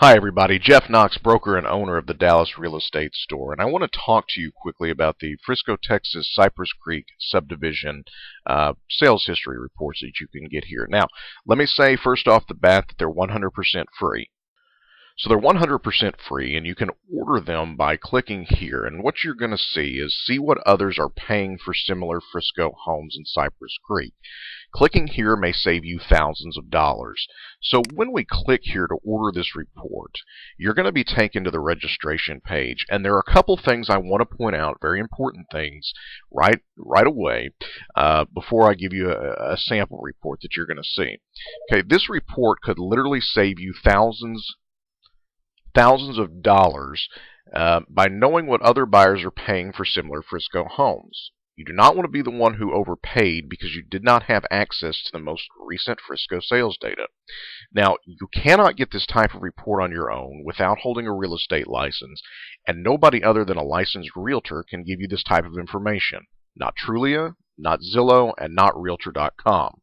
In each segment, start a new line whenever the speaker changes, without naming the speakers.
Hi everybody, Jeff Knox, broker and owner of the Dallas Real Estate Store, and I want to talk to you quickly about the Frisco, Texas Cypress Creek subdivision sales history reports that you can get here. Now, let me say first off the bat that they're 100% free. So they're 100% free, and you can order them by clicking here. And what you're going to see what others are paying for similar Frisco homes in Cypress Creek. Clicking here may save you thousands of dollars. So when we click here to order this report, you're going to be taken to the registration page. And there are a couple things I want to point out, very important things, right away, before I give you a sample report that you're going to see. Okay, this report could literally save you thousands of dollars by knowing what other buyers are paying for similar Frisco homes. You do not want to be the one who overpaid because you did not have access to the most recent Frisco sales data. Now, you cannot get this type of report on your own without holding a real estate license, and nobody other than a licensed realtor can give you this type of information. Not Trulia, not Zillow, and not Realtor.com.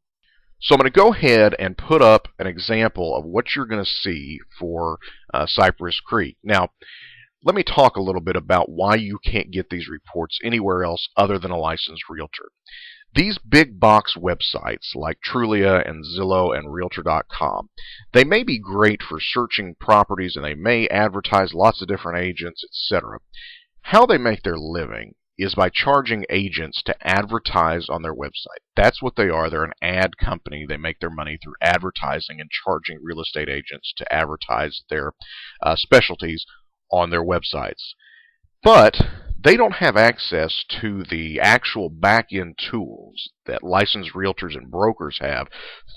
So I'm going to go ahead and put up an example of what you're going to see for Cypress Creek. Now, let me talk a little bit about why you can't get these reports anywhere else other than a licensed realtor. These big box websites like Trulia and Zillow and Realtor.com, they may be great for searching properties and they may advertise lots of different agents, etc. How they make their living is by charging agents to advertise on their website. That's what they are. They're an ad company. They make their money through advertising and charging real estate agents to advertise their specialties on their websites. But they don't have access to the actual back-end tools that licensed realtors and brokers have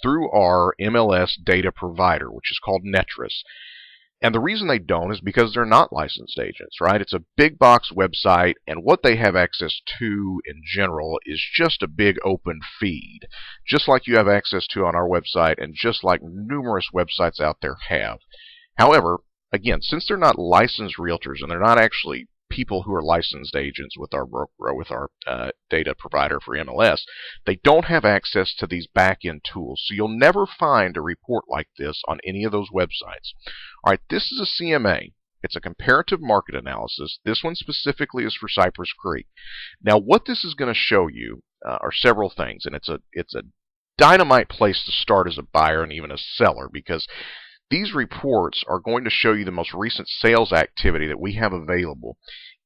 through our MLS data provider, which is called Netris. And the reason they don't is because they're not licensed agents, right? It's a big box website, and what they have access to in general is just a big open feed, just like you have access to on our website and just like numerous websites out there have. However, again, since they're not licensed realtors and they're not actually people who are licensed agents with our data provider for MLS, they don't have access to these back-end tools. So you'll never find a report like this on any of those websites. All right, this is a CMA. It's a comparative market analysis. This one specifically is for Cypress Creek. Now, what this is going to show you are several things, and it's a dynamite place to start as a buyer and even a seller, because these reports are going to show you the most recent sales activity that we have available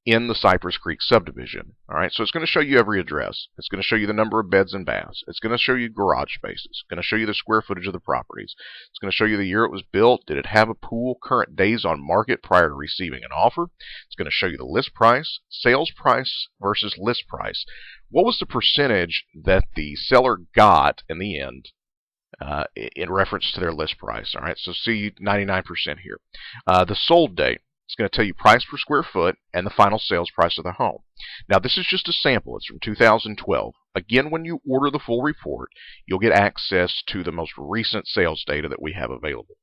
in the Cypress Creek subdivision. All right, so it's going to show you every address. It's going to show you the number of beds and baths. It's going to show you garage spaces. It's going to show you the square footage of the properties. It's going to show you the year it was built. Did it have a pool? Current days on market prior to receiving an offer. It's going to show you the list price, sales price versus list price. What was the percentage that the seller got in the end in reference to their list price? All right, so see 99% here. The sold date. It's going to tell you price per square foot and the final sales price of the home. Now, this is just a sample. It's from 2012. Again, when you order the full report, you'll get access to the most recent sales data that we have available.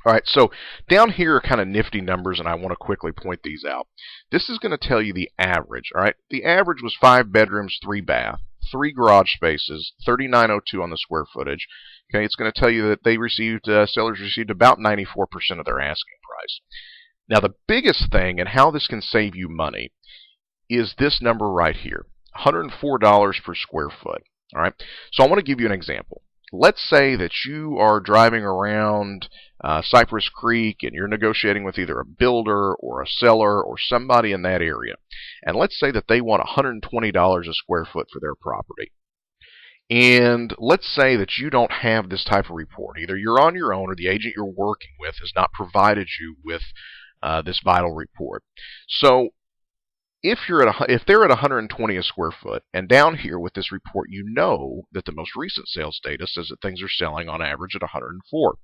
All right, so down here are kind of nifty numbers, and I want to quickly point these out. This is going to tell you the average. All right, the average was 5 bedrooms, 3 bath, 3 garage spaces, 3902 on the square footage. Okay, it's going to tell you that they received sellers received about 94% of their asking price. Now, the biggest thing and how this can save you money is this number right here, $104 per square foot. All right, so I want to give you an example. Let's say that you are driving around Cypress Creek and you're negotiating with either a builder or a seller or somebody in that area. And let's say that they want $120 a square foot for their property. And let's say that you don't have this type of report. Either you're on your own or the agent you're working with has not provided you with this vital report. So if they're at 120 a square foot, and down here with this report, you know that the most recent sales data says that things are selling on average at 104.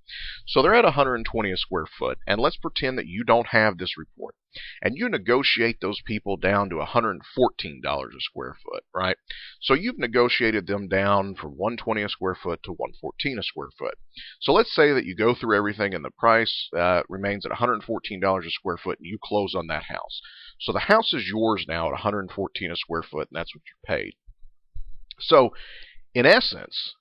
So they're at 120 a square foot, and let's pretend that you don't have this report, and you negotiate those people down to $114 a square foot, right? So you've negotiated them down from 120 a square foot to 114 a square foot. So let's say that you go through everything and the price remains at $114 a square foot, and you close on that house. So the house is yours now at 114 a square foot, and that's what you paid. So, in essence,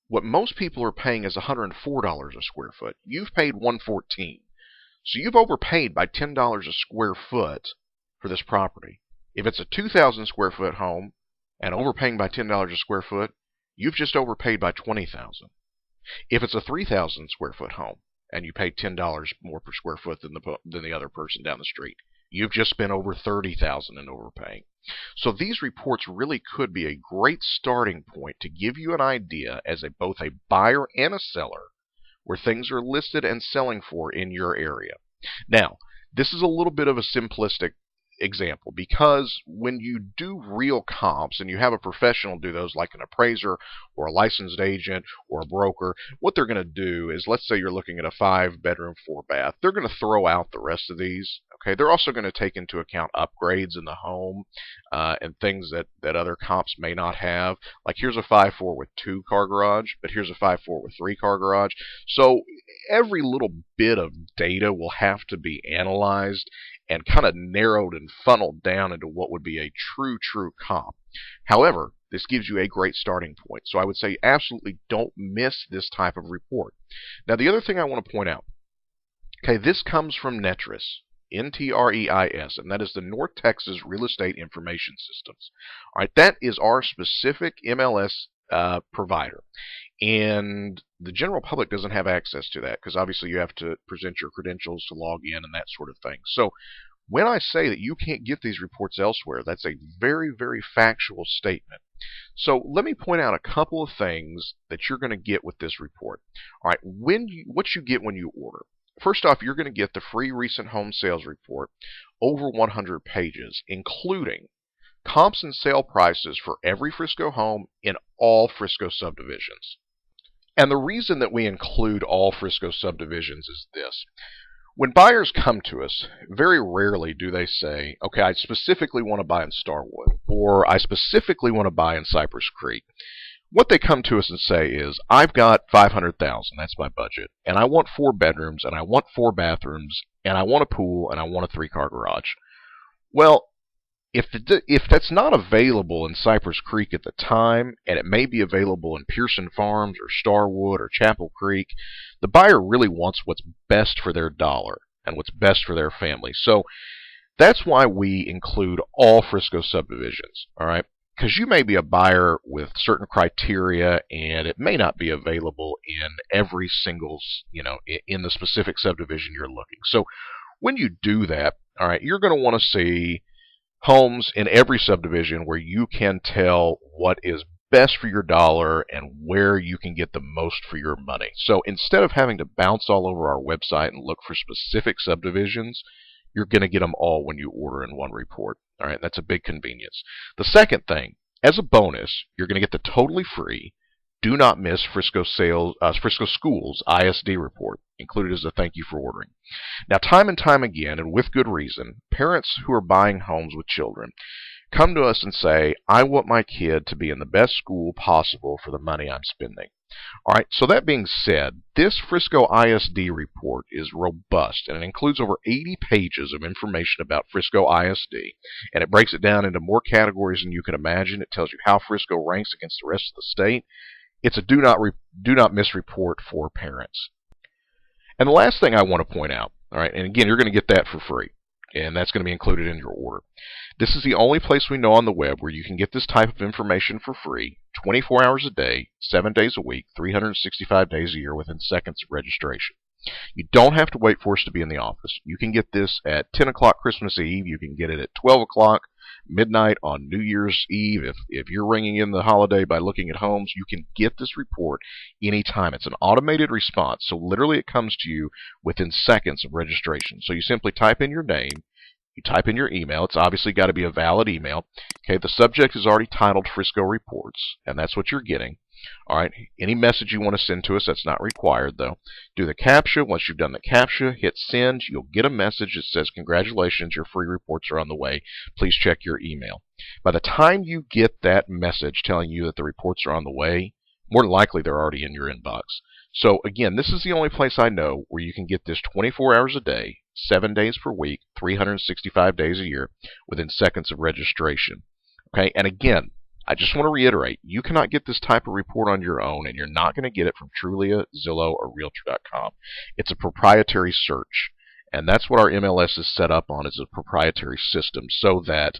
what most people are paying is $104 a square foot. You've paid $114. So you've overpaid by $10 a square foot for this property. If it's a 2,000 square foot home and overpaying by $10 a square foot, you've just overpaid by $20,000. If it's a 3,000 square foot home and you pay $10 more per square foot than the other person down the street, you've just spent over $30,000 in overpaying. So these reports really could be a great starting point to give you an idea as both a buyer and a seller where things are listed and selling for in your area. Now, this is a little bit of a simplistic example, because when you do real comps and you have a professional do those, like an appraiser or a licensed agent or a broker, what they're going to do is, let's say you're looking at a 5-bedroom 4-bath, they're going to throw out the rest of these. Okay, they're also going to take into account upgrades in the home and things that other comps may not have. Like, here's a 5-4 with 2-car garage, but here's a 5-4 with 3-car garage. So every little bit of data will have to be analyzed and kind of narrowed and funneled down into what would be a true comp. However, this gives you a great starting point. So I would say absolutely don't miss this type of report. Now, the other thing I want to point out, okay, this comes from NTREIS, NTREIS, and that is the North Texas Real Estate Information Systems. All right, that is our specific MLS provider. And the general public doesn't have access to that, because obviously you have to present your credentials to log in and that sort of thing. So when I say that you can't get these reports elsewhere, that's a very factual statement. So let me point out a couple of things that you're going to get with this report. All right, what you get when you order. First off, you're going to get the free recent home sales report, over 100 pages, including comps and sale prices for every Frisco home in all Frisco subdivisions. And the reason that we include all Frisco subdivisions is this. When buyers come to us, very rarely do they say, okay, I specifically want to buy in Starwood, or I specifically want to buy in Cypress Creek. What they come to us and say is, I've got $500,000, that's my budget, and I want 4 bedrooms, and I want 4 bathrooms, and I want a pool, and I want a 3-car garage. Well, if that's not available in Cypress Creek at the time, and it may be available in Pearson Farms or Starwood or Chapel Creek, the buyer really wants what's best for their dollar and what's best for their family. So that's why we include all Frisco subdivisions, all right? Because you may be a buyer with certain criteria, and it may not be available in every single, in the specific subdivision you're looking. So when you do that, all right, you're going to want to see homes in every subdivision where you can tell what is best for your dollar and where you can get the most for your money. So instead of having to bounce all over our website and look for specific subdivisions, you're going to get them all when you order in one report. All right, that's a big convenience. The second thing, as a bonus, you're going to get the totally free Do Not Miss Frisco Schools ISD report, included as a thank you for ordering. Now, time and time again, and with good reason, parents who are buying homes with children come to us and say, I want my kid to be in the best school possible for the money I'm spending. All right, so that being said, this Frisco ISD report is robust, and it includes over 80 pages of information about Frisco ISD, and it breaks it down into more categories than you can imagine. It tells you how Frisco ranks against the rest of the state. It's a do not miss report for parents. And the last thing I want to point out, all right, and again, you're going to get that for free, and that's going to be included in your order. This is the only place we know on the web where you can get this type of information for free, 24 hours a day, 7 days a week, 365 days a year, within seconds of registration. You don't have to wait for us to be in the office. You can get this at 10 o'clock Christmas Eve. You can get it at 12 o'clock midnight on New Year's Eve. If you're ringing in the holiday by looking at homes, you can get this report anytime. It's an automated response, so literally it comes to you within seconds of registration. So you simply type in your name, you type in your email. It's obviously got to be a valid email. Okay, the subject is already titled Frisco Reports, and that's what you're getting. All right, any message you want to send to us, that's not required though. Do the CAPTCHA. Once you've done the CAPTCHA, hit send. You'll get a message that says, congratulations, your free reports are on the way. Please check your email. By the time you get that message telling you that the reports are on the way, more than likely they're already in your inbox. So again, this is the only place I know where you can get this 24 hours a day, 7 days per week, 365 days a year, within seconds of registration. Okay, and again, I just want to reiterate, you cannot get this type of report on your own, and you're not going to get it from Trulia, Zillow, or Realtor.com. It's a proprietary search, And that's what our MLS is set up on, is a proprietary system, so that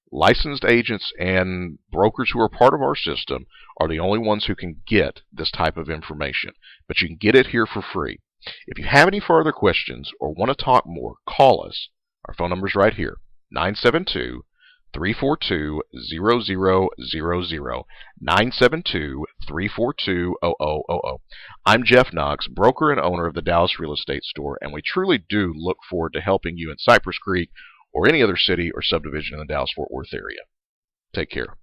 licensed agents and brokers who are part of our system are the only ones who can get this type of information. But you can get it here for free. If you have any further questions or want to talk more, call us. Our phone number is right here, 972-342-0000, 972-342-0000. I'm Jeff Knox, broker and owner of the Dallas Real Estate Store, and we truly do look forward to helping you in Cypress Creek or any other city or subdivision in the Dallas-Fort Worth area. Take care.